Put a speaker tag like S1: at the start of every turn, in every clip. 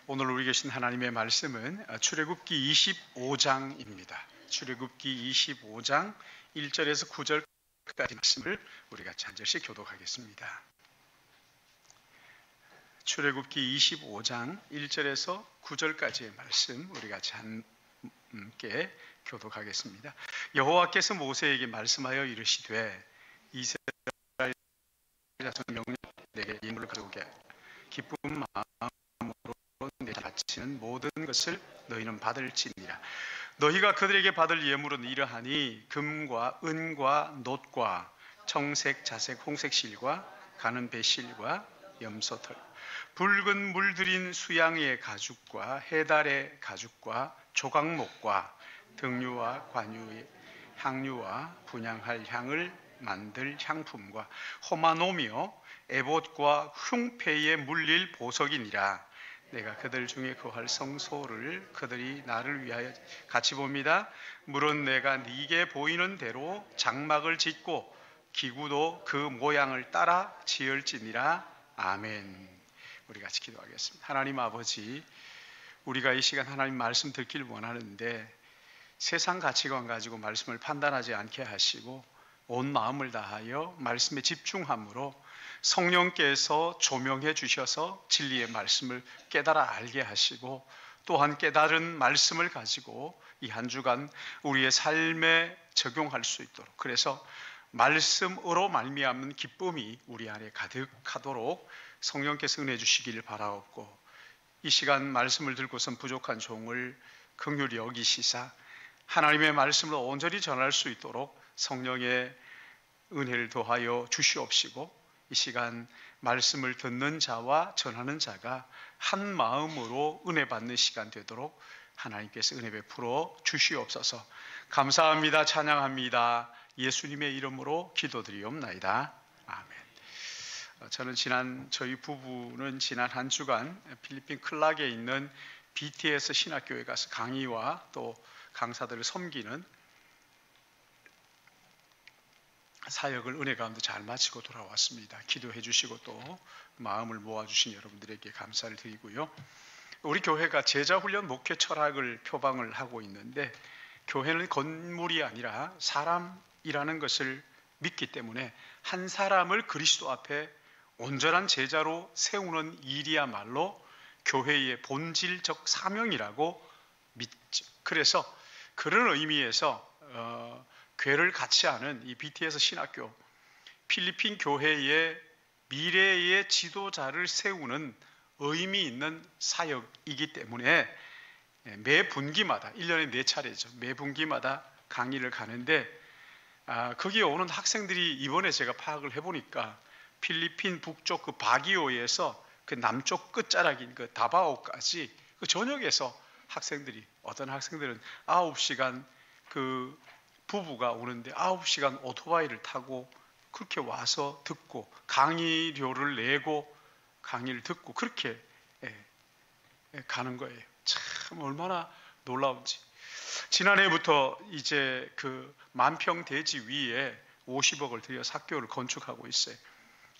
S1: 오늘 우리 계신 하나님의 말씀은 출애굽기 25장입니다. 출애굽기 25장 1절에서 9절까지 말씀을 우리 같이 한 절씩 교독하겠습니다. 출애굽기 25장 1절에서 9절까지의 말씀 우리 같이 함께 교독하겠습니다. 여호와께서 모세에게 말씀하여 이르시되 이스라엘 자손 명령 내게 예물을 가져오게 기쁜 마음으로 내게 바치는 모든 것을 너희는 받을지니라. 너희가 그들에게 받을 예물은 이러하니 금과 은과 놋과 청색, 자색, 홍색 실과 가는 배실과 염소털, 붉은 물들인 수양의 가죽과 해달의 가죽과 조각목과 등류와 관유의 향유와 분향할 향을 만들 향품과 호마노며 에봇과 흉패에 물릴 보석이니라. 내가 그들 중에 거할 성소를 그들이 나를 위하여 같이 봅니다. 물은 내가 네게 보이는 대로 장막을 짓고 기구도 그 모양을 따라 지을지니라. 아멘. 우리 같이 기도하겠습니다. 하나님 아버지, 우리가 이 시간 하나님 말씀 듣길 원하는데 세상 가치관 가지고 말씀을 판단하지 않게 하시고 온 마음을 다하여 말씀에 집중함으로 성령께서 조명해 주셔서 진리의 말씀을 깨달아 알게 하시고 또한 깨달은 말씀을 가지고 이 한 주간 우리의 삶에 적용할 수 있도록, 그래서 말씀으로 말미암는 기쁨이 우리 안에 가득하도록 성령께서 은혜 주시기를 바라옵고, 이 시간 말씀을 들고선 부족한 종을 긍휼히 여기시사 하나님의 말씀을 온전히 전할 수 있도록 성령의 은혜를 더하여 주시옵시고, 이 시간 말씀을 듣는 자와 전하는 자가 한 마음으로 은혜 받는 시간 되도록 하나님께서 은혜 베풀어 주시옵소서. 감사합니다. 찬양합니다. 예수님의 이름으로 기도드리옵나이다. 아멘. 저희 부부는 지난 한 주간 필리핀 클락에 있는 BTS 신학교에 가서 강의와 또 강사들을 섬기는 사역을 은혜 가운데 잘 마치고 돌아왔습니다. 기도해 주시고 또 마음을 모아주신 여러분들에게 감사를 드리고요. 우리 교회가 제자훈련 목회 철학을 표방을 하고 있는데, 교회는 건물이 아니라 사람이라는 것을 믿기 때문에 한 사람을 그리스도 앞에 온전한 제자로 세우는 일이야말로 교회의 본질적 사명이라고 믿죠. 그래서 그런 의미에서 교회를 같이 하는 이 BTS 신학교, 필리핀 교회의 미래의 지도자를 세우는 의미 있는 사역이기 때문에 매 분기마다 1년에 4차례죠. 매 분기마다 강의를 가는데 거기에 오는 학생들이 이번에 제가 파악을 해보니까 필리핀 북쪽 그 바기오에서 그 남쪽 끝자락인 그 다바오까지 그 전역에서 학생들이, 어떤 학생들은 9시간 그 부부가 오는데 9시간 오토바이를 타고 그렇게 와서 듣고 강의료를 내고 강의를 듣고 그렇게 가는 거예요. 참 얼마나 놀라운지. 지난해부터 이제 그 만평 대지 위에 50억을 들여서 학교를 건축하고 있어요.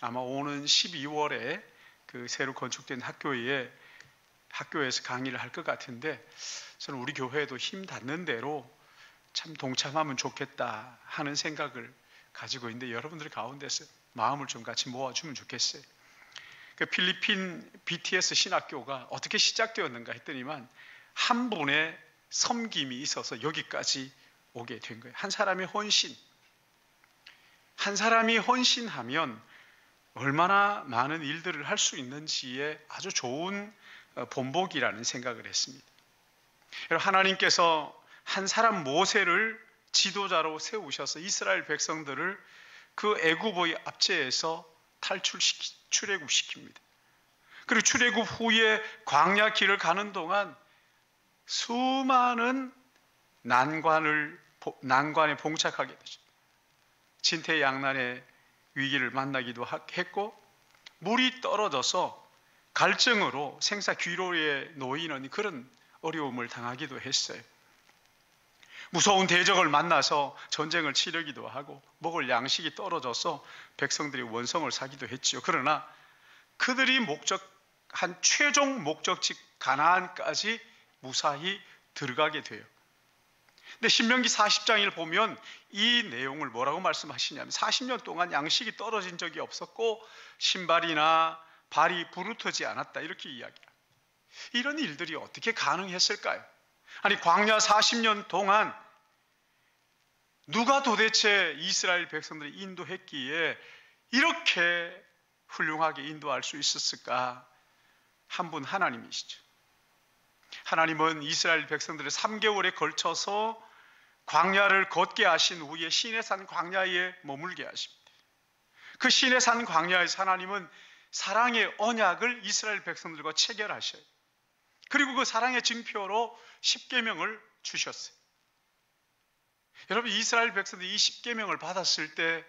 S1: 아마 오는 12월에 그 새로 건축된 학교에서 강의를 할 것 같은데, 저는 우리 교회에도 힘 닿는 대로 참 동참하면 좋겠다 하는 생각을 가지고 있는데, 여러분들 가운데서 마음을 좀 같이 모아주면 좋겠어요. 그 필리핀 BTS 신학교가 어떻게 시작되었는가 했더니만 한 분의 섬김이 있어서 여기까지 오게 된 거예요. 한 사람이 헌신하면 얼마나 많은 일들을 할 수 있는지에 아주 좋은 본보기라는 생각을 했습니다. 하나님께서 한 사람 모세를 지도자로 세우셔서 이스라엘 백성들을 그 애굽의 압제에서 출애굽시킵니다. 그리고 출애굽 후에 광야 길을 가는 동안 수많은 난관에 봉착하게 되죠. 진퇴양난의 위기를 만나기도 했고, 물이 떨어져서 갈증으로 생사 귀로에 놓이는 그런 어려움을 당하기도 했어요. 무서운 대적을 만나서 전쟁을 치르기도 하고 먹을 양식이 떨어져서 백성들이 원성을 사기도 했죠. 그러나 그들이 목적 한 최종 목적지 가나안까지 무사히 들어가게 돼요. 근데 신명기 40장을 보면 이 내용을 뭐라고 말씀하시냐면 40년 동안 양식이 떨어진 적이 없었고 신발이나 발이 부르트지 않았다, 이렇게 이야기합니다. 이런 일들이 어떻게 가능했을까요? 아니, 광야 40년 동안 누가 도대체 이스라엘 백성들을 인도했기에 이렇게 훌륭하게 인도할 수 있었을까? 한 분 하나님이시죠. 하나님은 이스라엘 백성들을 3개월에 걸쳐서 광야를 걷게 하신 후에 시내산 광야에 머물게 하십니다. 그 시내산 광야에서 하나님은 사랑의 언약을 이스라엘 백성들과 체결하셔요. 그리고 그 사랑의 증표로 십계명을 주셨어요. 여러분, 이스라엘 백성들이 이 십계명을 받았을 때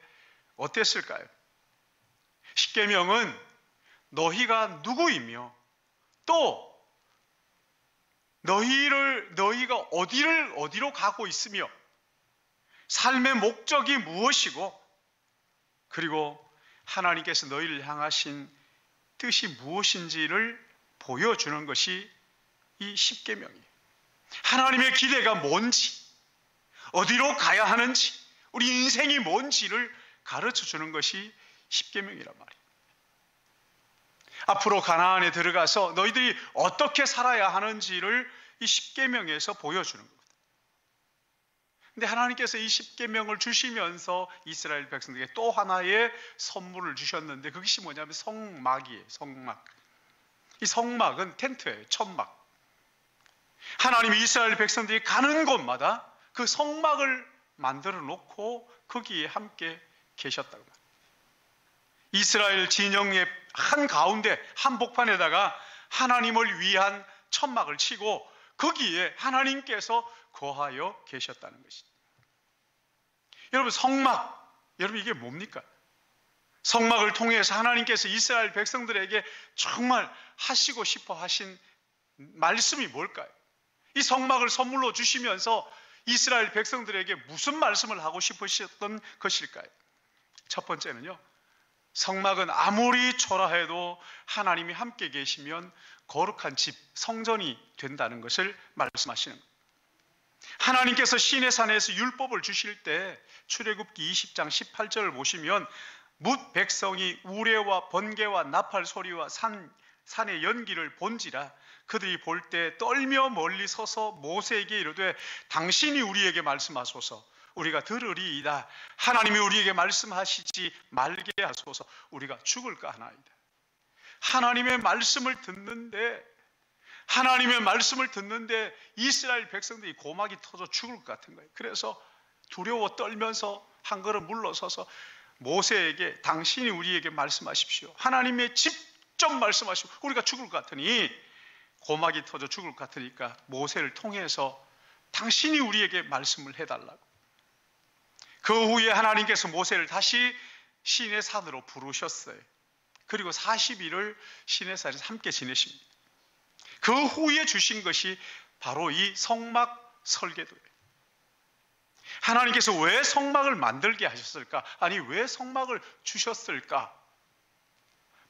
S1: 어땠을까요? 십계명은 너희가 누구이며 또 너희가 어디로 가고 있으며 삶의 목적이 무엇이고 그리고 하나님께서 너희를 향하신 뜻이 무엇인지를 보여주는 것이 이 십계명이에요. 하나님의 기대가 뭔지, 어디로 가야 하는지, 우리 인생이 뭔지를 가르쳐주는 것이 십계명이란 말이에요. 앞으로 가나안에 들어가서 너희들이 어떻게 살아야 하는지를 이 십계명에서 보여주는 겁니다. 근데 하나님께서 이 십계명을 주시면서 이스라엘 백성들에게 또 하나의 선물을 주셨는데 그것이 뭐냐면 성막이에요. 성막. 이 성막은 텐트예요. 천막. 하나님이 이스라엘 백성들이 가는 곳마다 그 성막을 만들어 놓고 거기에 함께 계셨다고 합니다. 이스라엘 진영의 한가운데 한복판에다가 하나님을 위한 천막을 치고 거기에 하나님께서 거하여 계셨다는 것이죠. 여러분, 성막, 여러분 이게 뭡니까? 성막을 통해서 하나님께서 이스라엘 백성들에게 정말 하시고 싶어 하신 말씀이 뭘까요? 이 성막을 선물로 주시면서 이스라엘 백성들에게 무슨 말씀을 하고 싶으셨던 것일까요? 첫 번째는요, 성막은 아무리 초라해도 하나님이 함께 계시면 거룩한 집, 성전이 된다는 것을 말씀하시는 거예요. 하나님께서 시내산에서 율법을 주실 때 출애굽기 20장 18절을 보시면 뭇 백성이 우레와 번개와 나팔 소리와 산의 연기를 본지라 그들이 볼 때 떨며 멀리 서서 모세에게 이르되 당신이 우리에게 말씀하소서 우리가 들으리이다. 하나님이 우리에게 말씀하시지 말게 하소서 우리가 죽을까 하나이다. 하나님의 말씀을 듣는데 이스라엘 백성들이 고막이 터져 죽을 것 같은 거예요. 그래서 두려워 떨면서 한 걸음 물러서서 모세에게 당신이 우리에게 말씀하십시오. 하나님의 직접 말씀하시고 우리가 죽을 것 같으니 고막이 터져 죽을 것 같으니까 모세를 통해서 당신이 우리에게 말씀을 해달라고. 그 후에 하나님께서 모세를 다시 시내산으로 부르셨어요. 그리고 40일을 시내산에서 함께 지내십니다. 그 후에 주신 것이 바로 이 성막 설계도예요. 하나님께서 왜 성막을 만들게 하셨을까? 아니, 왜 성막을 주셨을까?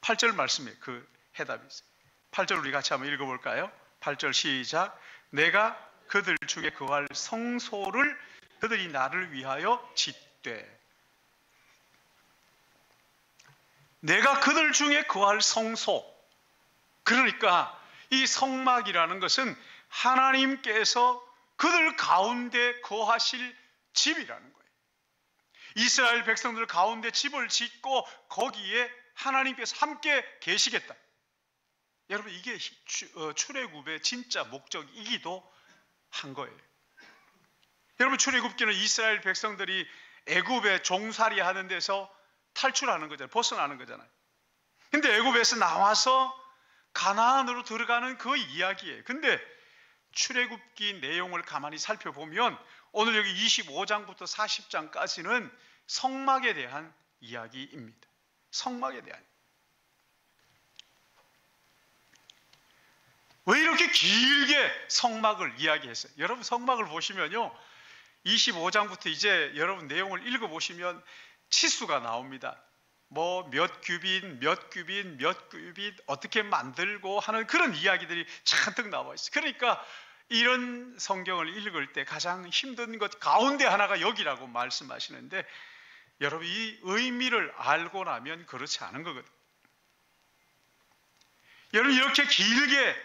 S1: 8절 말씀에 그 해답이 있어요. 8절 우리 같이 한번 읽어볼까요? 8절 시작. 내가 그들 중에 거할 성소를 그들이 나를 위하여 짓되. 내가 그들 중에 거할 성소. 그러니까 이 성막이라는 것은 하나님께서 그들 가운데 거하실 집이라는 거예요. 이스라엘 백성들 가운데 집을 짓고 거기에 하나님께서 함께 계시겠다. 여러분, 이게 출애굽의 진짜 목적이기도 한 거예요. 여러분, 출애굽기는 이스라엘 백성들이 애굽에 종살이 하는 데서 탈출하는 거잖아요. 벗어나는 거잖아요. 근데 애굽에서 나와서 가나안으로 들어가는 그 이야기예요. 근데 출애굽기 내용을 가만히 살펴보면 오늘 여기 25장부터 40장까지는 성막에 대한 이야기입니다. 성막에 대한. 왜 이렇게 길게 성막을 이야기했어요? 여러분, 성막을 보시면요, 25장부터 이제 여러분 내용을 읽어보시면 치수가 나옵니다. 뭐 몇 규빗, 몇 규빗, 몇 규빗 어떻게 만들고 하는 그런 이야기들이 잔뜩 나와 있어요. 그러니까 이런 성경을 읽을 때 가장 힘든 것 가운데 하나가 여기라고 말씀하시는데, 여러분 이 의미를 알고 나면 그렇지 않은 거거든요. 여러분 이렇게 길게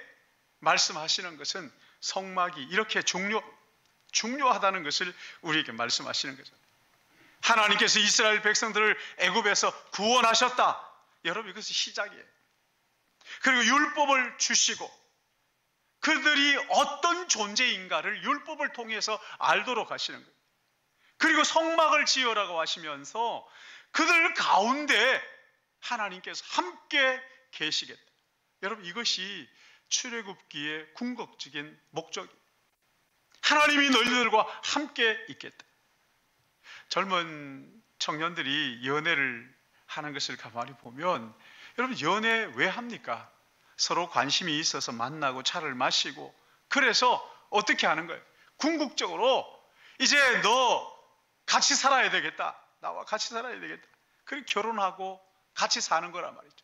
S1: 말씀하시는 것은 성막이 이렇게 중요하다는 것을 우리에게 말씀하시는 거죠. 하나님께서 이스라엘 백성들을 애굽에서 구원하셨다. 여러분 이것이 시작이에요. 그리고 율법을 주시고 그들이 어떤 존재인가를 율법을 통해서 알도록 하시는 거예요. 그리고 성막을 지으라고 하시면서 그들 가운데 하나님께서 함께 계시겠다. 여러분 이것이 출애굽기의 궁극적인 목적이에요. 하나님이 너희들과 함께 있겠다. 젊은 청년들이 연애를 하는 것을 가만히 보면, 여러분 연애 왜 합니까? 서로 관심이 있어서 만나고 차를 마시고, 그래서 어떻게 하는 거예요? 궁극적으로 이제 너 같이 살아야 되겠다. 나와 같이 살아야 되겠다. 그리고 결혼하고 같이 사는 거란 말이죠.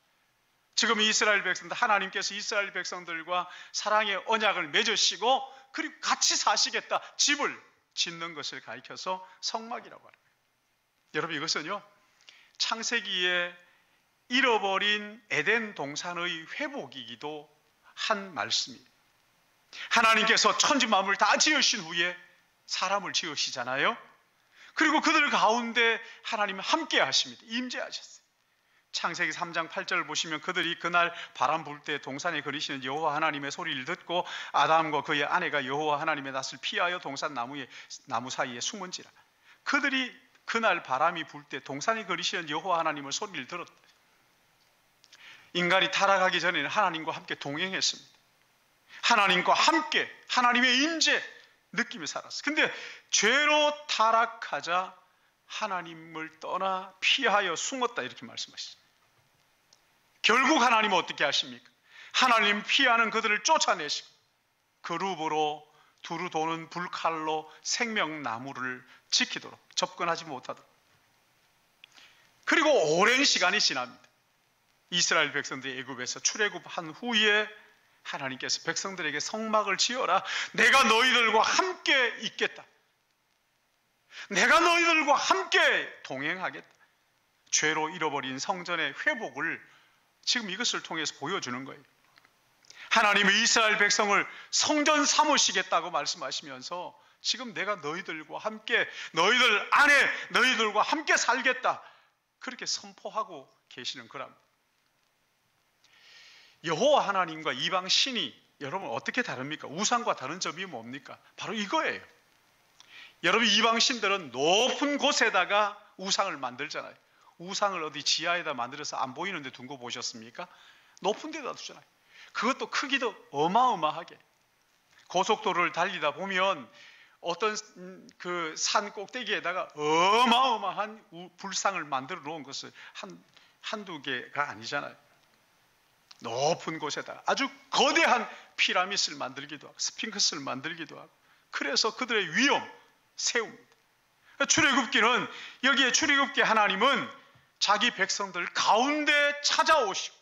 S1: 지금 이스라엘 백성들, 하나님께서 이스라엘 백성들과 사랑의 언약을 맺으시고 그리고 같이 사시겠다. 집을 짓는 것을 가리켜서 성막이라고 하는 거예요. 여러분 이것은요, 창세기에 잃어버린 에덴 동산의 회복이기도 한 말씀입니다. 하나님께서 천지 만물 다 지으신 후에 사람을 지으시잖아요. 그리고 그들 가운데 하나님은 함께 하십니다. 임재하셨어요. 창세기 3장 8절을 보시면 그들이 그날 바람 불 때 동산에 거리시는 여호와 하나님의 소리를 듣고 아담과 그의 아내가 여호와 하나님의 낯을 피하여 동산 나무 사이에 숨은지라. 그들이 그날 바람이 불 때 동산에 거리시는 여호와 하나님의 소리를 들었다. 인간이 타락하기 전에는 하나님과 함께 동행했습니다. 하나님과 함께 하나님의 임재 느끼며 살았어요. 근데 죄로 타락하자 하나님을 떠나 피하여 숨었다 이렇게 말씀하시죠. 결국 하나님은 어떻게 하십니까? 하나님 피하는 그들을 쫓아내시고 그룹으로 두루 도는 불칼로 생명나무를 지키도록 접근하지 못하도록. 그리고 오랜 시간이 지납니다. 이스라엘 백성들이 애굽에서 출애굽한 후에 하나님께서 백성들에게 성막을 지어라. 내가 너희들과 함께 있겠다. 내가 너희들과 함께 동행하겠다. 죄로 잃어버린 성전의 회복을 지금 이것을 통해서 보여주는 거예요. 하나님의 이스라엘 백성을 성전 삼으시겠다고 말씀하시면서 지금 내가 너희들과 함께, 너희들 안에 너희들과 함께 살겠다. 그렇게 선포하고 계시는 거랍니다. 여호와 하나님과 이방 신이 여러분 어떻게 다릅니까? 우상과 다른 점이 뭡니까? 바로 이거예요. 여러분 이방 신들은 높은 곳에다가 우상을 만들잖아요. 우상을 어디 지하에다 만들어서 안 보이는 데 둔 거 보셨습니까? 높은 데다 두잖아요. 그것도 크기도 어마어마하게. 고속도로를 달리다 보면 어떤 그 산 꼭대기에다가 어마어마한 불상을 만들어 놓은 것을 한두 개가 아니잖아요. 높은 곳에다가 아주 거대한 피라미드를 만들기도 하고 스핑크스를 만들기도 하고, 그래서 그들의 위엄 세웁니다. 출애굽기는 여기에 출애굽기 하나님은 자기 백성들 가운데 찾아오시고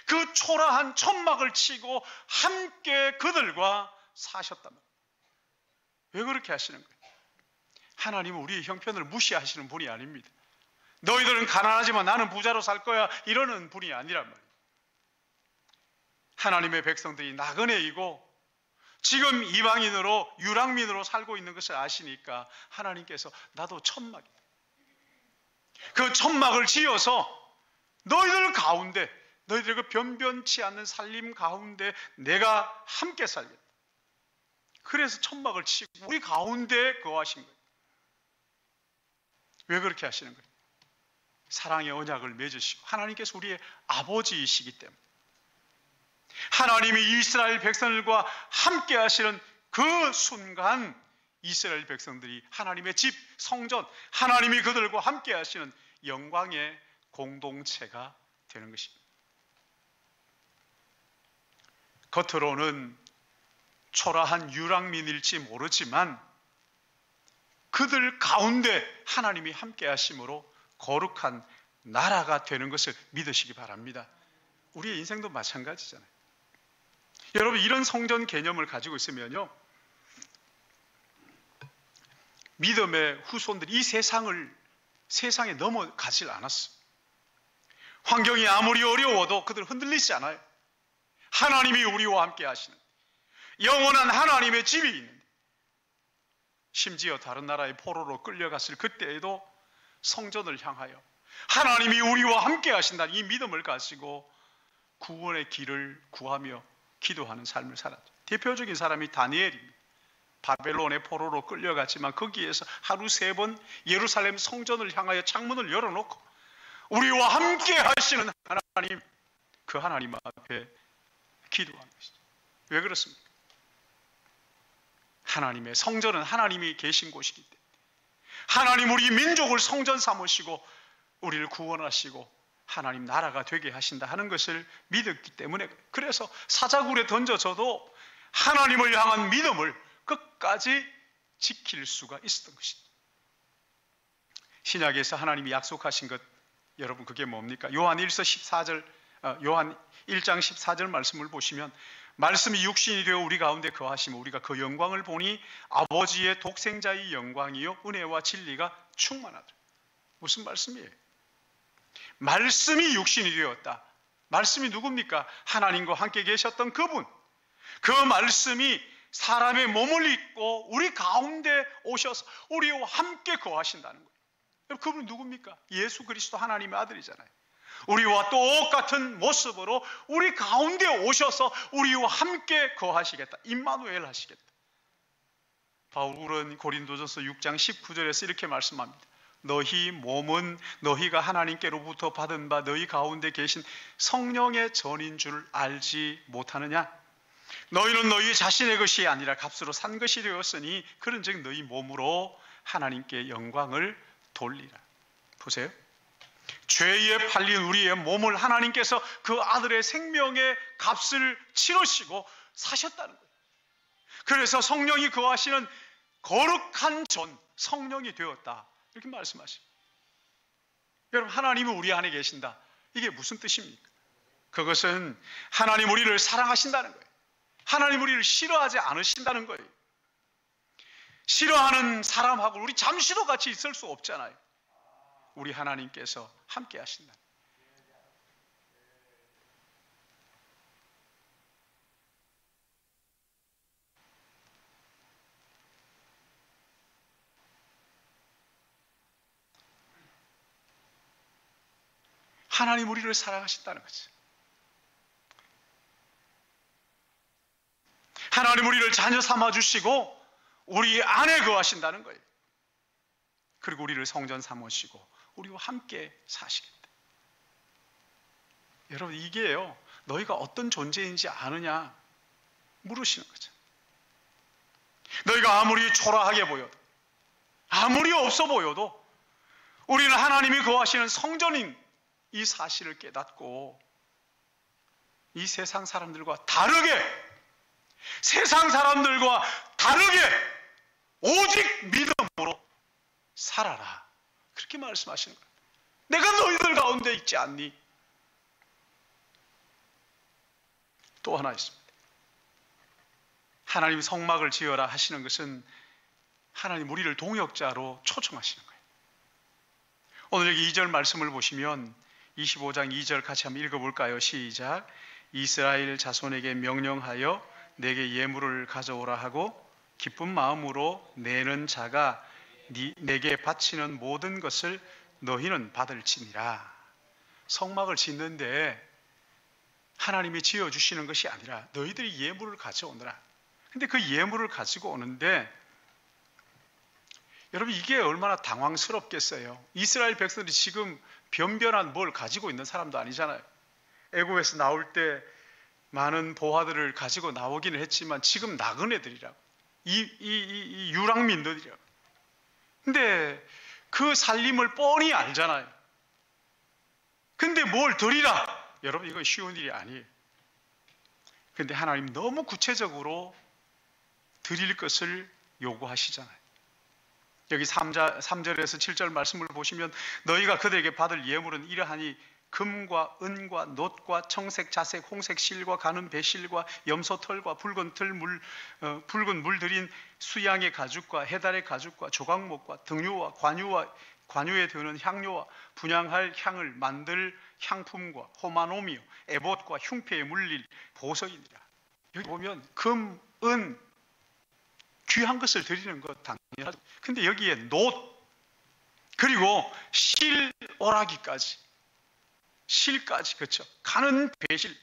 S1: 그 초라한 천막을 치고 함께 그들과 사셨단 말이에요. 왜 그렇게 하시는 거예요? 하나님은 우리의 형편을 무시하시는 분이 아닙니다. 너희들은 가난하지만 나는 부자로 살 거야 이러는 분이 아니란 말이에요. 하나님의 백성들이 나그네이고 지금 이방인으로 유랑민으로 살고 있는 것을 아시니까 하나님께서 나도 천막이다. 그 천막을 지어서 너희들 가운데, 너희들 그 변변치 않는 살림 가운데 내가 함께 살겠다. 그래서 천막을 치고 우리 가운데 거하신 거예요. 왜 그렇게 하시는 거예요? 사랑의 언약을 맺으시고 하나님께서 우리의 아버지이시기 때문에, 하나님이 이스라엘 백성들과 함께 하시는 그 순간 이스라엘 백성들이 하나님의 집, 성전, 하나님이 그들과 함께 하시는 영광의 공동체가 되는 것입니다. 겉으로는 초라한 유랑민일지 모르지만 그들 가운데 하나님이 함께 하심으로 거룩한 나라가 되는 것을 믿으시기 바랍니다. 우리의 인생도 마찬가지잖아요. 여러분, 이런 성전 개념을 가지고 있으면요, 믿음의 후손들이 이 세상에 넘어가질 않았어. 환경이 아무리 어려워도 그들 흔들리지 않아요. 하나님이 우리와 함께 하시는 영원한 하나님의 집이 있는데, 심지어 다른 나라의 포로로 끌려갔을 그때에도 성전을 향하여 하나님이 우리와 함께 하신다는 이 믿음을 가지고 구원의 길을 구하며 기도하는 삶을 살았죠. 대표적인 사람이 다니엘입니다. 바벨론의 포로로 끌려갔지만 거기에서 하루 3번 예루살렘 성전을 향하여 창문을 열어놓고 우리와 함께 하시는 하나님, 그 하나님 앞에 기도하는 것이죠. 왜 그렇습니까? 하나님의 성전은 하나님이 계신 곳이기 때문에, 하나님 우리 민족을 성전 삼으시고 우리를 구원하시고 하나님 나라가 되게 하신다 하는 것을 믿었기 때문에, 그래서 사자굴에 던져져도 하나님을 향한 믿음을 끝까지 지킬 수가 있었던 것입니다. 신약에서 하나님이 약속하신 것, 여러분 그게 뭡니까? 요한 1장 14절 말씀을 보시면, 말씀이 육신이 되어 우리 가운데 거하시며 우리가 그 영광을 보니 아버지의 독생자의 영광이요 은혜와 진리가 충만하다. 무슨 말씀이에요? 말씀이 육신이 되었다. 말씀이 누굽니까? 하나님과 함께 계셨던 그분. 그 말씀이 사람의 몸을 입고 우리 가운데 오셔서 우리와 함께 거하신다는 거예요. 그분 누굽니까? 예수 그리스도 하나님의 아들이잖아요. 우리와 똑같은 모습으로 우리 가운데 오셔서 우리와 함께 거하시겠다. 임마누엘 하시겠다. 바울은 고린도전서 6장 19절에서 이렇게 말씀합니다. 너희 몸은 너희가 하나님께로부터 받은 바 너희 가운데 계신 성령의 전인 줄 알지 못하느냐? 너희는 너희 자신의 것이 아니라 값으로 산 것이 되었으니 그런즉 너희 몸으로 하나님께 영광을 돌리라. 보세요. 죄에 팔린 우리의 몸을 하나님께서 그 아들의 생명의 값을 치르시고 사셨다는 거예요. 그래서 성령이 거하시는 거룩한 전 성령이 되었다, 이렇게 말씀하십니다. 여러분, 하나님은 우리 안에 계신다. 이게 무슨 뜻입니까? 그것은 하나님 우리를 사랑하신다는 거예요. 하나님 우리를 싫어하지 않으신다는 거예요. 싫어하는 사람하고 우리 잠시도 같이 있을 수 없잖아요. 우리 하나님께서 함께 하신다. 하나님 우리를 사랑하신다는 거죠. 하나님 우리를 자녀 삼아주시고 우리 안에 거하신다는 거예요. 그리고 우리를 성전 삼으시고 우리와 함께 사시겠다. 여러분, 이게요, 너희가 어떤 존재인지 아느냐 물으시는 거죠. 너희가 아무리 초라하게 보여도, 아무리 없어 보여도 우리는 하나님이 거하시는 성전인 이 사실을 깨닫고 이 세상 사람들과 다르게, 세상 사람들과 다르게 오직 믿음으로 살아라, 그렇게 말씀하시는 거예요. 내가 너희들 가운데 있지 않니? 또 하나 있습니다. 하나님 성막을 지어라 하시는 것은 하나님 우리를 동역자로 초청하시는 거예요. 오늘 여기 2절 말씀을 보시면 25장 2절 같이 한번 읽어볼까요? 시작. 이스라엘 자손에게 명령하여 내게 예물을 가져오라 하고 기쁜 마음으로 내는 자가 내게 바치는 모든 것을 너희는 받을지니라. 성막을 짓는데 하나님이 지어주시는 것이 아니라 너희들이 예물을 가져오느라. 근데 그 예물을 가지고 오는데, 여러분 이게 얼마나 당황스럽겠어요. 이스라엘 백성들이 지금 변변한 뭘 가지고 있는 사람도 아니잖아요. 애굽에서 나올 때 많은 보화들을 가지고 나오기는 했지만 지금 나그네들이라고, 이 유랑민들이라고. 근데 그 살림을 뻔히 알잖아요. 근데 뭘 드리라? 여러분 이건 쉬운 일이 아니에요. 근데 하나님 너무 구체적으로 드릴 것을 요구하시잖아요. 여기 3절에서 7절 말씀을 보시면 너희가 그들에게 받을 예물은 이러하니 금과 은과 놋과 청색, 자색, 홍색 실과 가는 배실과 염소털과 붉은 붉은 물들인 수양의 가죽과 해달의 가죽과 조각목과 등유와 관유에 드는 향료와 분향할 향을 만들 향품과 호마노미요 에봇과 흉패에 물릴 보석이니라. 여기 보면 금, 은, 귀한 것을 드리는 것 당연하죠. 근데 여기에 놋 그리고 실, 오라기까지 실까지, 그렇죠? 가는 배실.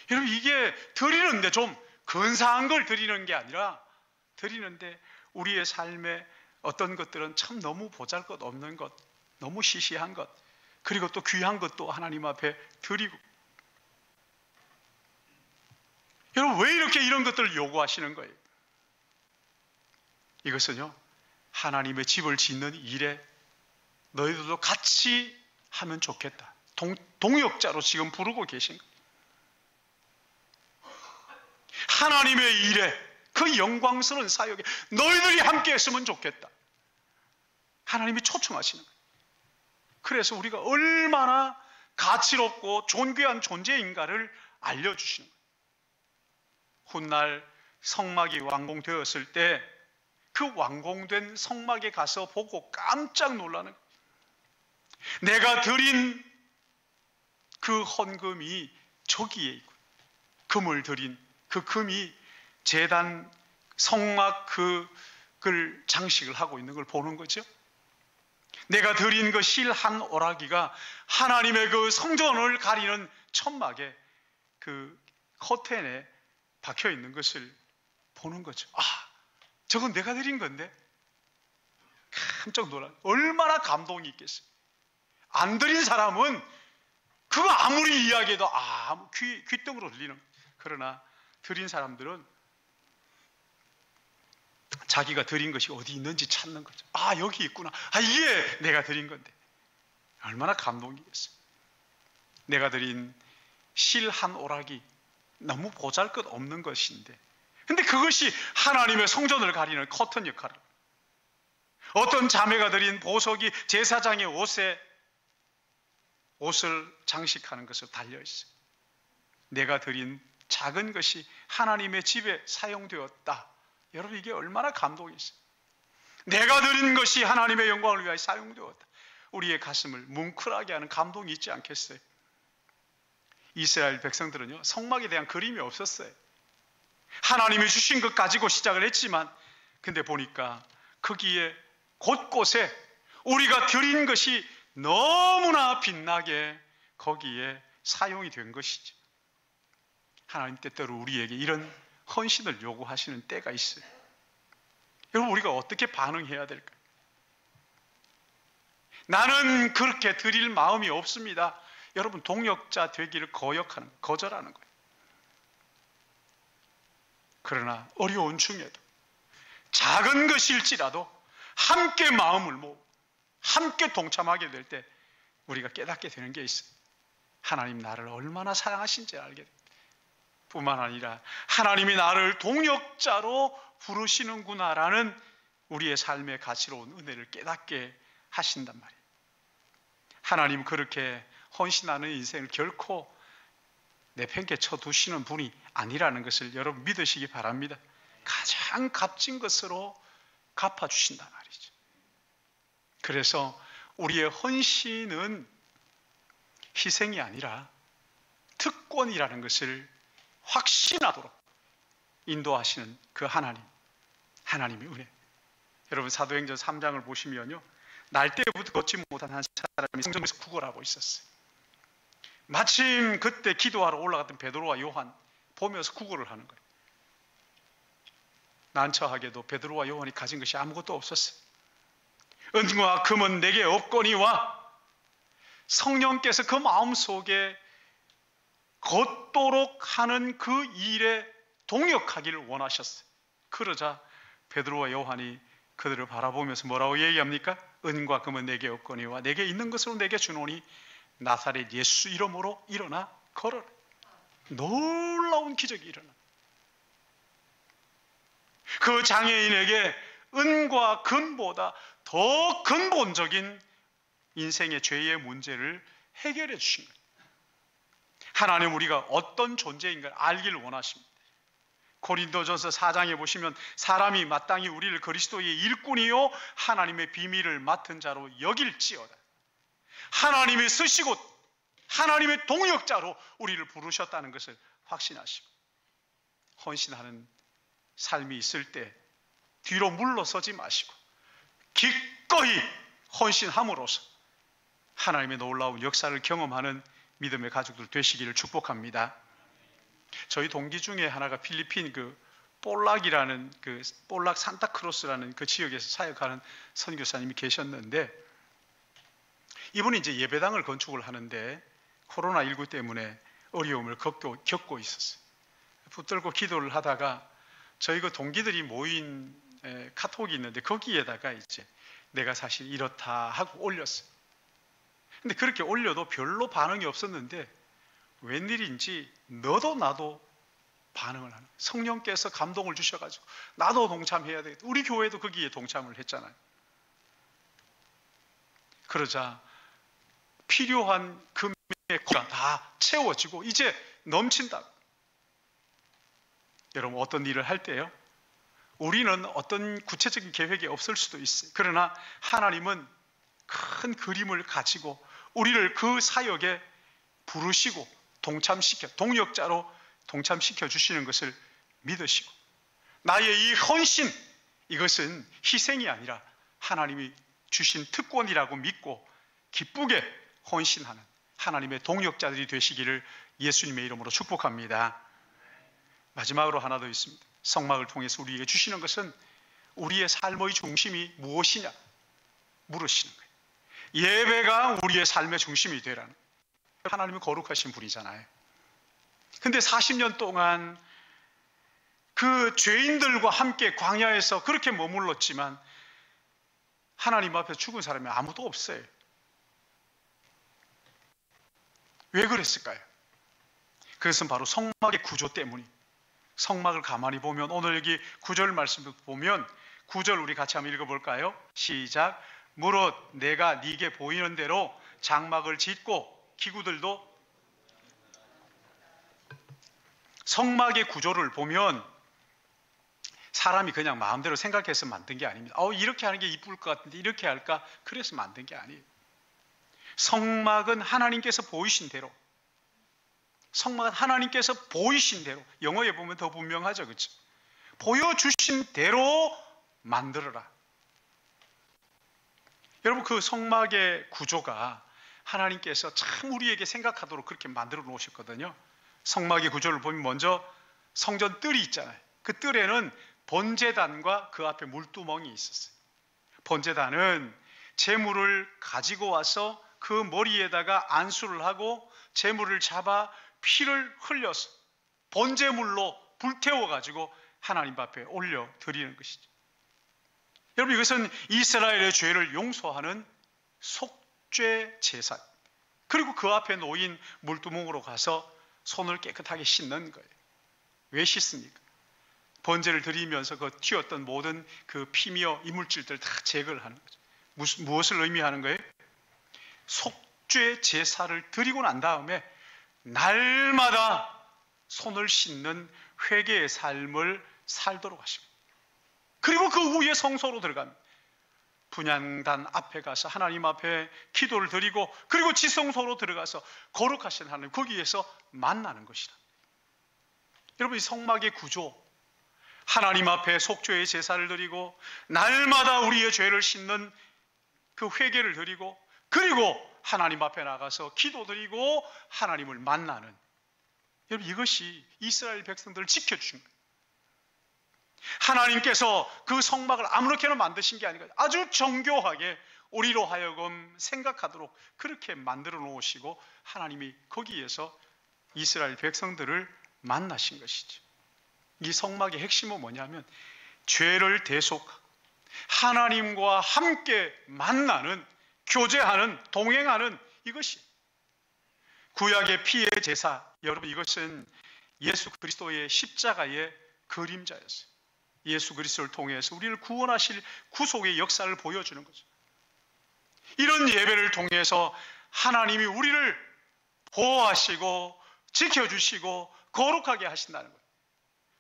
S1: 여러분, 이게 드리는데 좀 근사한 걸 드리는 게 아니라 드리는데 우리의 삶에 어떤 것들은 참 너무 보잘것없는 것, 너무 시시한 것, 그리고 또 귀한 것도 하나님 앞에 드리고. 여러분, 왜 이렇게 이런 것들을 요구하시는 거예요? 이것은요, 하나님의 집을 짓는 일에 너희들도 같이 하면 좋겠다. 동역자로 지금 부르고 계신 거예요. 하나님의 일에, 그 영광스러운 사역에 너희들이 함께 했으면 좋겠다. 하나님이 초청하시는 거예요. 그래서 우리가 얼마나 가치롭고 존귀한 존재인가를 알려주시는 거예요. 훗날 성막이 완공되었을 때 그 완공된 성막에 가서 보고 깜짝 놀라는 거예요. 내가 드린 그 헌금이 저기에 있고, 금을 드린 그 금이 제단 성막 그걸 장식을 하고 있는 걸 보는 거죠. 내가 드린 그 실 한 오라기가 하나님의 그 성전을 가리는 천막에 그 커튼에 박혀 있는 것을 보는 거죠. 아, 저건 내가 드린 건데? 깜짝 놀라. 얼마나 감동이 있겠어요. 안 드린 사람은 그거 아무리 이야기해도 귓등으로 들리는. 그러나 드린 사람들은 자기가 드린 것이 어디 있는지 찾는 거죠. 아, 여기 있구나. 아, 이게 내가 드린 건데. 얼마나 감동이겠어요. 내가 드린 실 한 오라기, 너무 보잘것 없는 것인데, 근데 그것이 하나님의 성전을 가리는 커튼 역할을. 어떤 자매가 드린 보석이 제사장의 옷을 장식하는 것으로 달려있어요. 내가 드린 작은 것이 하나님의 집에 사용되었다. 여러분, 이게 얼마나 감동이 있어요. 내가 드린 것이 하나님의 영광을 위하여 사용되었다. 우리의 가슴을 뭉클하게 하는 감동이 있지 않겠어요? 이스라엘 백성들은요, 성막에 대한 그림이 없었어요. 하나님이 주신 것 가지고 시작을 했지만, 근데 보니까 거기에 곳곳에 우리가 드린 것이 너무나 빛나게 거기에 사용이 된 것이죠. 하나님 때때로 우리에게 이런 헌신을 요구하시는 때가 있어요. 여러분, 우리가 어떻게 반응해야 될까요? 나는 그렇게 드릴 마음이 없습니다. 여러분, 동역자 되기를 거절하는 거예요. 그러나 어려운 중에도 작은 것일지라도 함께 마음을 모으고 함께 동참하게 될 때 우리가 깨닫게 되는 게 있어요. 하나님 나를 얼마나 사랑하신지 알게 됩니다. 뿐만 아니라 하나님이 나를 동역자로 부르시는구나라는 우리의 삶의 가치로운 은혜를 깨닫게 하신단 말이에요. 하나님 그렇게 헌신하는 인생을 결코 내팽개 쳐두시는 분이 아니라는 것을 여러분 믿으시기 바랍니다. 가장 값진 것으로 갚아주신단 말이죠. 그래서 우리의 헌신은 희생이 아니라 특권이라는 것을 확신하도록 인도하시는 그 하나님의 은혜. 여러분, 사도행전 3장을 보시면요, 날때부터 걷지 못한 한 사람이 성전에서 구걸하고 있었어요. 마침 그때 기도하러 올라갔던 베드로와 요한 보면서 구걸을 하는 거예요. 난처하게도 베드로와 요한이 가진 것이 아무것도 없었어요. 은과 금은 내게 없거니와 성령께서 그 마음속에 걷도록 하는 그 일에 동역하기를 원하셨어요. 그러자 베드로와 요한이 그들을 바라보면서 뭐라고 얘기합니까? 은과 금은 내게 없거니와 내게 있는 것으로 내게 주노니 나사렛 예수 이름으로 일어나 걸어라. 놀라운 기적이 일어나. 그 장애인에게 은과 금보다 더 근본적인 인생의 죄의 문제를 해결해 주신 거예요. 하나님 우리가 어떤 존재인 걸 알기를 원하십니다. 고린도전서 4장에 보시면 사람이 마땅히 우리를 그리스도의 일꾼이요 하나님의 비밀을 맡은 자로 여길지어다. 하나님이 쓰시고 하나님의 동역자로 우리를 부르셨다는 것을 확신하시고 헌신하는 삶이 있을 때 뒤로 물러서지 마시고 기꺼이 헌신함으로써 하나님의 놀라운 역사를 경험하는 믿음의 가족들 되시기를 축복합니다. 저희 동기 중에 하나가 필리핀 볼락이라는 볼락 산타크로스라는 그 지역에서 사역하는 선교사님이 계셨는데, 이분이 이제 예배당을 건축을 하는데 코로나19 때문에 어려움을 겪고 있었어요. 붙들고 기도를 하다가 저희 그 동기들이 모인 카톡이 있는데 거기에다가 이제 내가 사실 이렇다 하고 올렸어요. 근데 그렇게 올려도 별로 반응이 없었는데 웬일인지 너도 나도 반응을 하는 거예요. 성령께서 감동을 주셔가지고 나도 동참해야 되겠다. 우리 교회도 거기에 동참을 했잖아요. 그러자 필요한 금액이 다 채워지고 이제 넘친다. 여러분 어떤 일을 할 때요, 우리는 어떤 구체적인 계획이 없을 수도 있어요. 그러나 하나님은 큰 그림을 가지고 우리를 그 사역에 부르시고 동역자로 동참시켜 주시는 것을 믿으시고, 나의 이 헌신, 이것은 희생이 아니라 하나님이 주신 특권이라고 믿고 기쁘게 헌신하는 하나님의 동역자들이 되시기를 예수님의 이름으로 축복합니다. 마지막으로 하나 더 있습니다. 성막을 통해서 우리에게 주시는 것은 우리의 삶의 중심이 무엇이냐 물으시는 거예요. 예배가 우리의 삶의 중심이 되라는, 하나님이 거룩하신 분이잖아요. 근데 40년 동안 그 죄인들과 함께 광야에서 그렇게 머물렀지만 하나님 앞에 죽은 사람이 아무도 없어요. 왜 그랬을까요? 그것은 바로 성막의 구조 때문이에요. 성막을 가만히 보면 오늘 여기 9절 말씀을 보면 9절 우리 같이 한번 읽어볼까요? 시작. 무릇 내가 네게 보이는 대로 장막을 짓고 기구들도, 성막의 구조를 보면 사람이 그냥 마음대로 생각해서 만든 게 아닙니다. 이렇게 하는 게 이쁠 것 같은데 이렇게 할까? 그래서 만든 게 아니에요. 성막은 하나님께서 보이신 대로, 성막은 하나님께서 보이신 대로, 영어에 보면 더 분명하죠, 그렇죠? 보여주신 대로 만들어라. 여러분 그 성막의 구조가 하나님께서 참 우리에게 생각하도록 그렇게 만들어 놓으셨거든요. 성막의 구조를 보면 먼저 성전 뜰이 있잖아요. 그 뜰에는 번제단과 그 앞에 물두멍이 있었어요. 번제단은 제물을 가지고 와서 그 머리에다가 안수를 하고 제물을 잡아 피를 흘려서 번제물로 불태워가지고 하나님 앞에 올려드리는 것이죠. 여러분 이것은 이스라엘의 죄를 용서하는 속죄 제사, 그리고 그 앞에 놓인 물두멍으로 가서 손을 깨끗하게 씻는 거예요. 왜 씻습니까? 번제를 드리면서 그 튀었던 모든 그 피며 이물질들 다 제거를 하는 거죠. 무엇을 의미하는 거예요? 속죄 제사를 드리고 난 다음에 날마다 손을 씻는 회개의 삶을 살도록 하십니다. 그리고 그 후에 성소로 들어갑니다. 분향단 앞에 가서 하나님 앞에 기도를 드리고, 그리고 지성소로 들어가서 거룩하신 하나님 거기에서 만나는 것이다. 여러분 이 성막의 구조, 하나님 앞에 속죄의 제사를 드리고 날마다 우리의 죄를 씻는 그 회개를 드리고, 그리고 하나님 앞에 나가서 기도드리고 하나님을 만나는, 여러분 이것이 이스라엘 백성들을 지켜주신 거예요. 하나님께서 그 성막을 아무렇게나 만드신 게 아니고 아주 정교하게 우리로 하여금 생각하도록 그렇게 만들어 놓으시고 하나님이 거기에서 이스라엘 백성들을 만나신 것이죠. 이 성막의 핵심은 뭐냐면 죄를 대속하고 하나님과 함께 만나는, 교제하는, 동행하는 이것이 구약의 피의 제사. 여러분 이것은 예수 그리스도의 십자가의 그림자였어요. 예수 그리스도를 통해서 우리를 구원하실 구속의 역사를 보여주는 거죠. 이런 예배를 통해서 하나님이 우리를 보호하시고 지켜주시고 거룩하게 하신다는 거예요.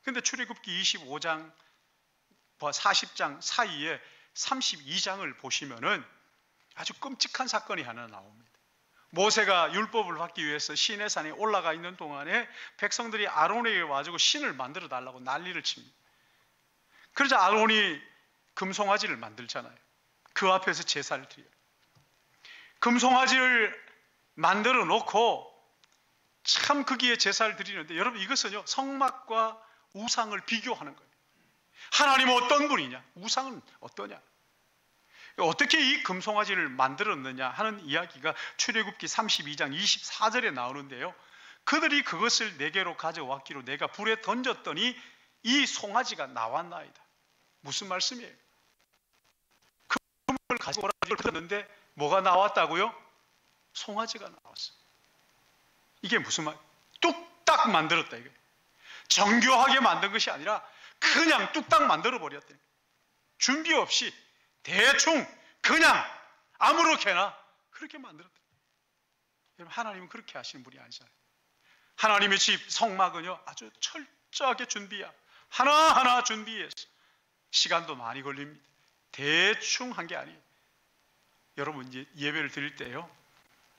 S1: 그런데 출애굽기 25장 40장 사이에 32장을 보시면은 아주 끔찍한 사건이 하나 나옵니다. 모세가 율법을 받기 위해서 시내산에 올라가 있는 동안에 백성들이 아론에게 와가지고 신을 만들어 달라고 난리를 칩니다. 그러자 아론이 금송아지를 만들잖아요. 그 앞에서 제사를 드려요. 금송아지를 만들어 놓고 참 거기에 제사를 드리는데, 여러분 이것은요 성막과 우상을 비교하는 거예요. 하나님은 어떤 분이냐? 우상은 어떠냐? 어떻게 이 금송아지를 만들었느냐 하는 이야기가 출애굽기 32장 24절에 나오는데요. 그들이 그것을 내게로 가져왔기로 내가 불에 던졌더니 이 송아지가 나왔나이다. 무슨 말씀이에요? 금을 가지고 오라고 그랬는데 뭐가 나왔다고요? 송아지가 나왔어. 이게 무슨 말? 뚝딱 만들었다 이게. 정교하게 만든 것이 아니라 그냥 뚝딱 만들어 버렸대. 준비 없이 대충 그냥 아무렇게나 그렇게 만들었다. 여러분 하나님은 그렇게 하시는 분이 아니잖아요. 하나님의 집 성막은요 아주 철저하게 준비야. 하나하나 준비해서 시간도 많이 걸립니다. 대충 한 게 아니에요. 여러분 이제 예배를 드릴 때요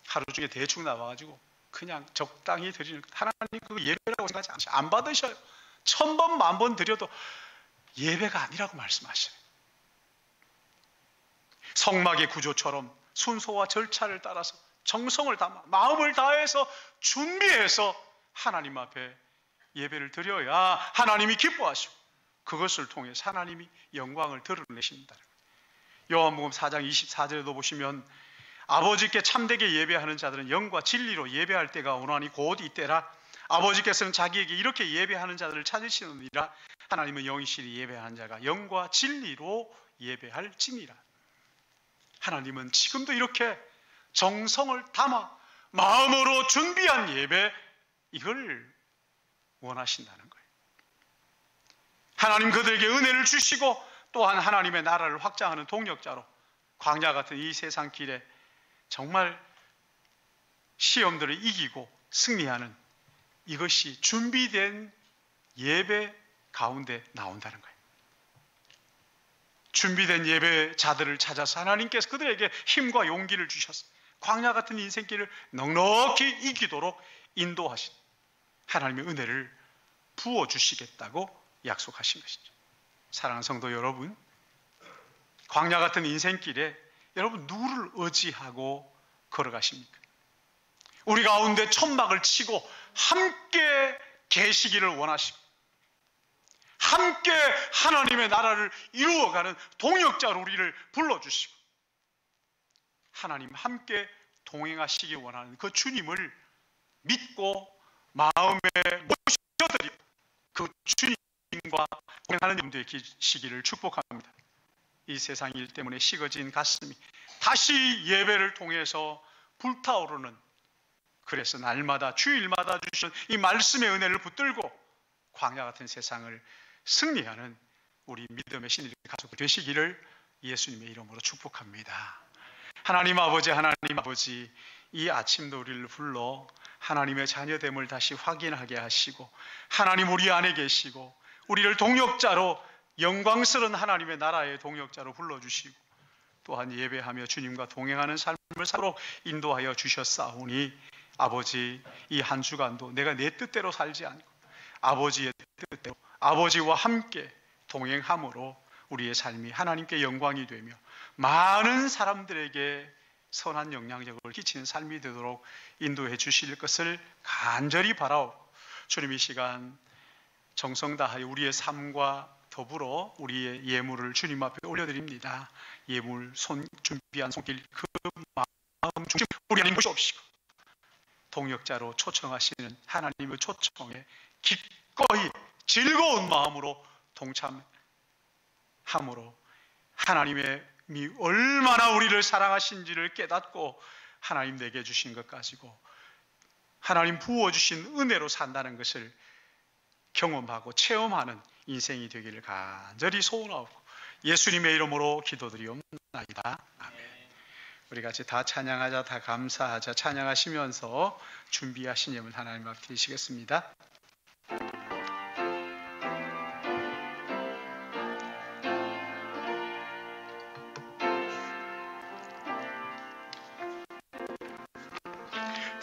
S1: 하루 중에 대충 나와가지고 그냥 적당히 드리는, 하나님 그거 예배라고 생각하지 않으셔요. 안 받으셔요. 1000번, 10,000번 드려도 예배가 아니라고 말씀하셔요. 성막의 구조처럼 순서와 절차를 따라서 정성을 담아 마음을 다해서 준비해서 하나님 앞에 예배를 드려야 하나님이 기뻐하시고 그것을 통해서 하나님이 영광을 드러내십니다. 요한복음 4장 24절에도 보시면 아버지께 참되게 예배하는 자들은 영과 진리로 예배할 때가 오나니 곧 이때라. 아버지께서는 자기에게 이렇게 예배하는 자들을 찾으시느니라. 하나님은 영이시니 예배하는 자가 영과 진리로 예배할지니라. 하나님은 지금도 이렇게 정성을 담아 마음으로 준비한 예배, 이걸 원하신다는 거예요. 하나님 그들에게 은혜를 주시고 또한 하나님의 나라를 확장하는 동력자로 광야 같은 이 세상 길에 정말 시험들을 이기고 승리하는 이것이 준비된 예배 가운데 나온다는 거예요. 준비된 예배자들을 찾아서 하나님께서 그들에게 힘과 용기를 주셔서 광야 같은 인생길을 넉넉히 이기도록 인도하신 하나님의 은혜를 부어주시겠다고 약속하신 것이죠. 사랑하는 성도 여러분, 광야 같은 인생길에 여러분 누구를 의지하고 걸어가십니까? 우리 가운데 천막을 치고 함께 계시기를 원하시고 함께 하나님의 나라를 이루어가는 동역자로 우리를 불러주시고 하나님 함께 동행하시기 원하는 그 주님을 믿고 마음에 모셔드리고 그 주님과 동행하는 염두에 계시기를 축복합니다. 이 세상 일 때문에 식어진 가슴이 다시 예배를 통해서 불타오르는, 그래서 날마다 주일마다 주시는 이 말씀의 은혜를 붙들고 광야 같은 세상을 승리하는 우리 믿음의 신일 가족 되시기를 예수님의 이름으로 축복합니다. 하나님 아버지, 이 아침도 우리를 불러 하나님의 자녀됨을 다시 확인하게 하시고 하나님 우리 안에 계시고 우리를 동역자로 영광스러운 하나님의 나라의 동역자로 불러주시고 또한 예배하며 주님과 동행하는 삶을 살도록 인도하여 주셨사오니 아버지, 이 한 주간도 내가 내 뜻대로 살지 않고 아버지의 뜻대로 아버지와 함께 동행함으로 우리의 삶이 하나님께 영광이 되며 많은 사람들에게 선한 영향력을 끼치는 삶이 되도록 인도해 주실 것을 간절히 바라오. 주님, 이 시간 정성 다하여 우리의 삶과 더불어 우리의 예물을 주님 앞에 올려드립니다. 예물 준비한 손길 그 마음 중심 우리 하나님 모시옵시고 동역자로 초청하시는 하나님의 초청에 기꺼이 즐거운 마음으로 동참함으로 하나님이 얼마나 우리를 사랑하신지를 깨닫고 하나님 내게 주신 것 가지고 하나님 부어주신 은혜로 산다는 것을 경험하고 체험하는 인생이 되기를 간절히 소원하고 예수님의 이름으로 기도드리옵나이다. 아멘. 우리 같이 다 찬양하자, 다 감사하자. 찬양하시면서 준비하신 예물 하나님 앞에 드리시겠습니다.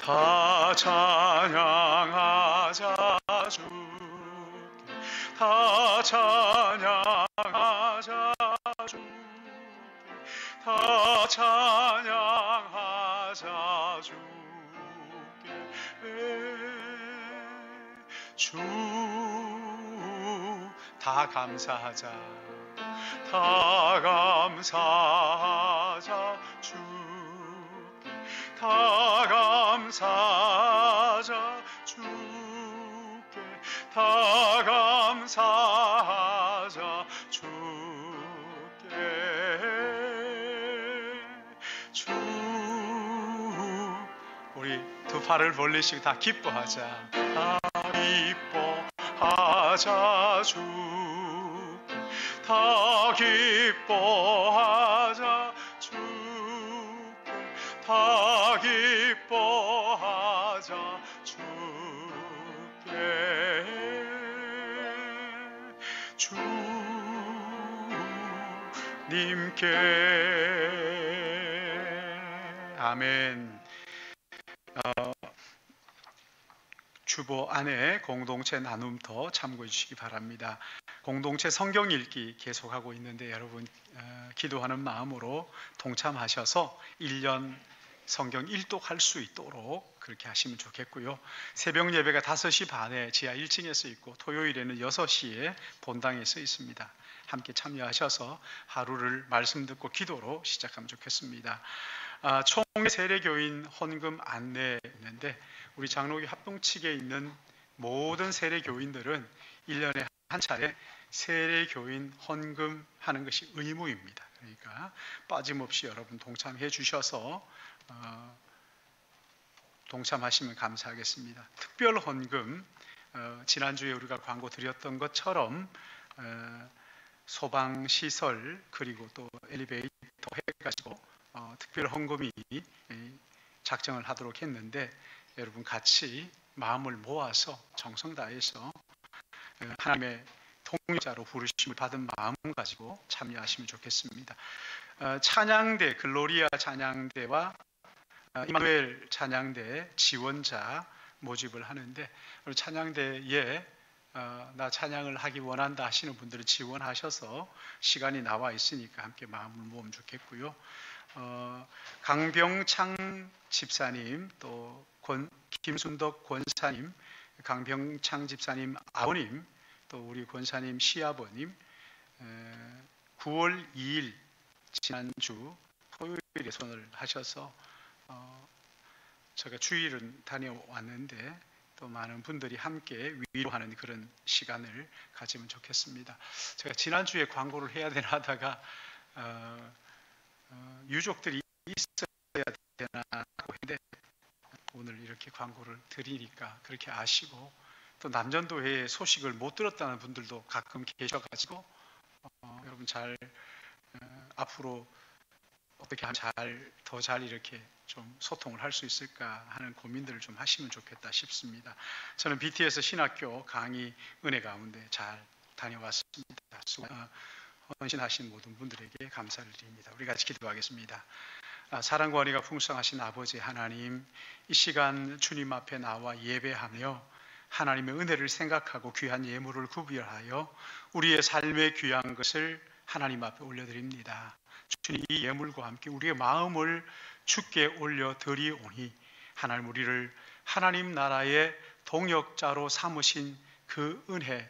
S1: 다 찬양하자 주께, 다 찬양하자 주께, 다 찬양하자 주께. 주 다 감사하자, 다 감사하자 주께, 다 감사하자 주께, 다 감사하자 주께. 주 우리 두 팔을 벌리시고 다 기뻐하자, 다 기뻐하자 주께, 다 기뻐하자 주께, 다 기뻐하자 주께. 주님께. 아멘. 주보 안에 공동체 나눔터 참고해 주시기 바랍니다. 공동체 성경 읽기 계속하고 있는데 여러분 기도하는 마음으로 동참하셔서 1년 성경 일독할 수 있도록 그렇게 하시면 좋겠고요. 새벽 예배가 5시 반에 지하 1층에서 있고 토요일에는 6시에 본당에서 있습니다. 함께 참여하셔서 하루를 말씀 듣고 기도로 시작하면 좋겠습니다. 총회 세례교인 헌금 안내 있는데 우리 장로교 합동측에 있는 모든 세례교인들은 1년에 한 차례 세례교인 헌금하는 것이 의무입니다. 그러니까 빠짐없이 여러분 동참해 주셔서 동참하시면 감사하겠습니다. 특별 헌금, 지난주에 우리가 광고 드렸던 것처럼 소방시설 그리고 또 엘리베이터 해가지고 특별 헌금이 작정을 하도록 했는데 여러분 같이 마음을 모아서 정성 다해서 하나님의 동역자로 부르심을 받은 마음 가지고 참여하시면 좋겠습니다. 찬양대, 글로리아 찬양대와 이마누엘 찬양대 지원자 모집을 하는데 찬양대에 나 찬양을 하기 원한다 하시는 분들은 지원하셔서 시간이 나와 있으니까 함께 마음을 모으면 좋겠고요. 강병창 집사님, 또 김순덕 권사님, 강병창 집사님 아버님, 또 우리 권사님 시아버님 9월 2일 지난주 토요일에 손을 하셔서 제가 주일은 다녀왔는데 또 많은 분들이 함께 위로하는 그런 시간을 가지면 좋겠습니다. 제가 지난주에 광고를 해야 되나 하다가 유족들이 있어야 되나 하고 했는데 오늘 이렇게 광고를 드리니까 그렇게 아시고 또 남전도회의 소식을 못 들었다는 분들도 가끔 계셔가지고 여러분 잘 앞으로 어떻게 하면 더 잘 이렇게 좀 소통을 할 수 있을까 하는 고민들을 좀 하시면 좋겠다 싶습니다. 저는 BTS 신학교 강의 은혜 가운데 잘 다녀왔습니다. 헌신하신 모든 분들에게 감사를 드립니다. 우리 같이 기도하겠습니다. 사랑과 은혜가 풍성하신 아버지 하나님, 이 시간 주님 앞에 나와 예배하며 하나님의 은혜를 생각하고 귀한 예물을 구별하여 우리의 삶의 귀한 것을 하나님 앞에 올려드립니다. 주님, 이 예물과 함께 우리의 마음을 주께 올려드리오니 하나님 우리를 하나님 나라의 동역자로 삼으신 그 은혜,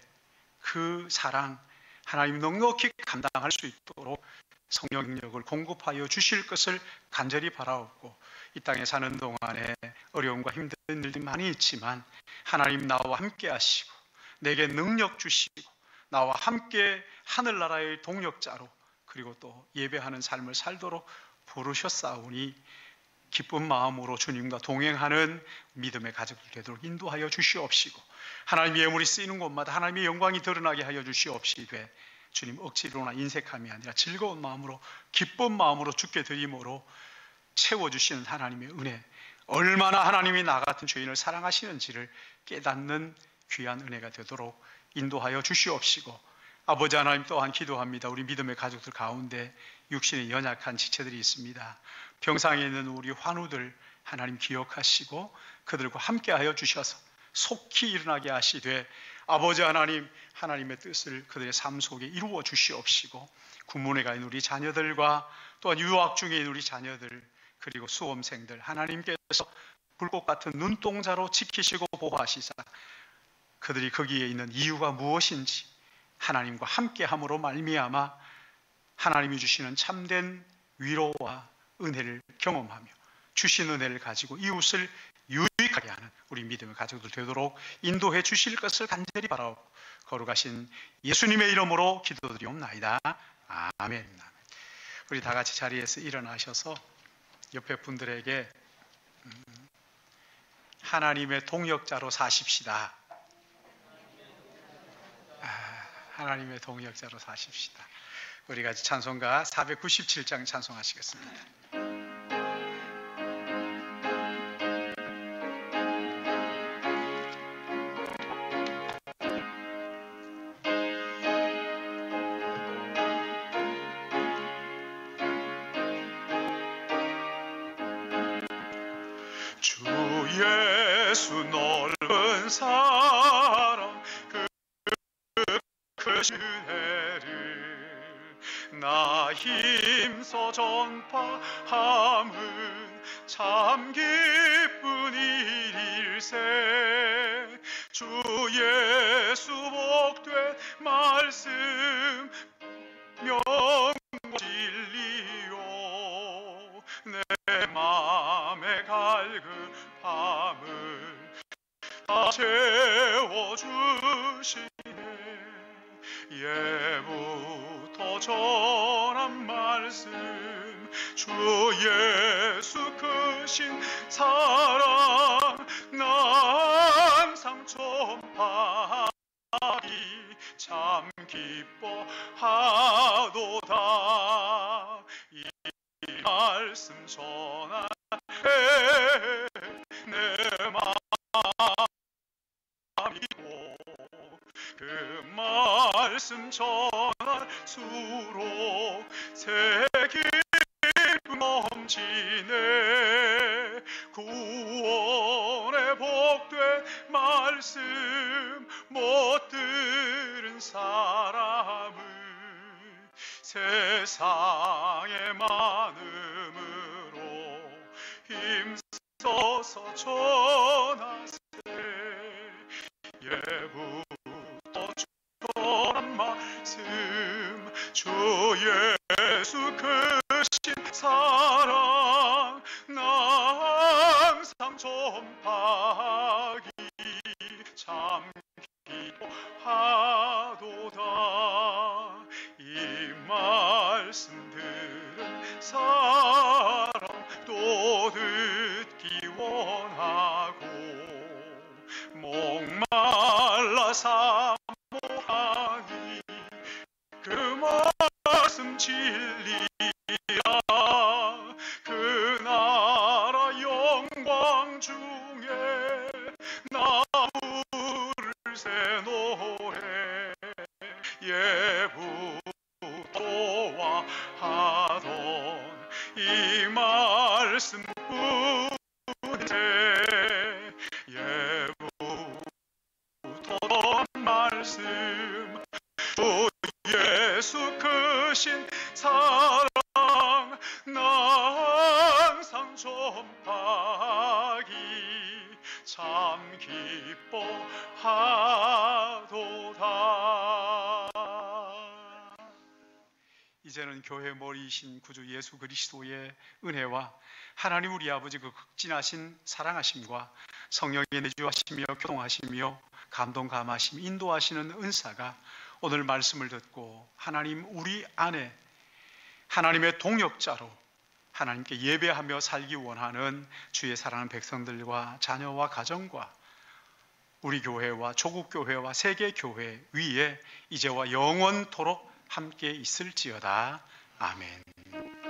S1: 그 사랑 하나님 넉넉히 감당할 수 있도록 성령 능력을 공급하여 주실 것을 간절히 바라옵고 이 땅에 사는 동안에 어려움과 힘든 일들이 많이 있지만 하나님 나와 함께 하시고 내게 능력 주시고 나와 함께 하늘나라의 동역자로 그리고 또 예배하는 삶을 살도록 부르셨사오니 기쁜 마음으로 주님과 동행하는 믿음의 가족들 되도록 인도하여 주시옵시고, 하나님의 예물이 쓰이는 곳마다 하나님의 영광이 드러나게 하여 주시옵시되, 주님 억지로나 인색함이 아니라 즐거운 마음으로 기쁜 마음으로 주께 드림으로 채워주시는 하나님의 은혜, 얼마나 하나님이 나 같은 죄인을 사랑하시는지를 깨닫는 귀한 은혜가 되도록 인도하여 주시옵시고, 아버지 하나님 또한 기도합니다. 우리 믿음의 가족들 가운데 육신의 연약한 지체들이 있습니다. 병상에 있는 우리 환우들 하나님 기억하시고 그들과 함께하여 주셔서 속히 일어나게 하시되, 아버지 하나님, 하나님의 뜻을 그들의 삶 속에 이루어 주시옵시고, 군문에 가 있는 우리 자녀들과 또한 유학 중에 있는 우리 자녀들, 그리고 수험생들 하나님께서 불꽃 같은 눈동자로 지키시고 보호하시사 그들이 거기에 있는 이유가 무엇인지 하나님과 함께함으로 말미암아 하나님이 주시는 참된 위로와 은혜를 경험하며 주신 은혜를 가지고 이웃을 유익하게 하는 우리 믿음의 가족들 되도록 인도해 주실 것을 간절히 바라고 거룩하신 예수님의 이름으로 기도드리옵나이다. 아멘. 우리 다 같이 자리에서 일어나셔서 옆에 분들에게 하나님의 동역자로 사십시다. 하나님의 동역자로 사십시다. 우리 같이 찬송가 497장 찬송하시겠습니다.
S2: 주 예수 넓은 사랑 그 크신 은혜를 나 힘써 전파함은 참 기쁜 일일세. 주 예수 복된 말씀 명과 진리요 내 맘에 갈급함을 다 채워주시네. 예부터 전한 말씀 주 예수 크신 사랑 나 항상 전파하기 참 기뻐하도다. 이 말씀 전할 내 마음이고 그 말씀 전할수록 새 기쁨 넘치네. 구원의 복된 말씀 못 들은 사람을 세상의 많음으로 힘써서 전하세. 예부터 전한 말씀 주 예수 크신 사랑 나 항상 전파하기 참 기뻐하도다. 이 말씀 들은 사람 또 듣기 원하고 목말라 사모하니 그 말씀 진리라. 그 나라 영광 중에 나 부를세 노래. 예부도와 하던 이 말씀 뿐인데 예부도던 말씀 주 예수 크신 사랑 나 항상 전파하기 참 기뻐하도다.
S1: 이제는 교회 머리이신 구주 예수 그리스도의 은혜와 하나님 우리 아버지 그 극진하신 사랑하심과 성령의 내주하시며 교통하시며 감동 감하심 인도하시는 은사가 오늘 말씀을 듣고 하나님 우리 안에 하나님의 동역자로 하나님께 예배하며 살기 원하는 주의 사랑하는 백성들과 자녀와 가정과 우리 교회와 조국 교회와 세계 교회 위에 이제와 영원토록 함께 있을지어다. 아멘.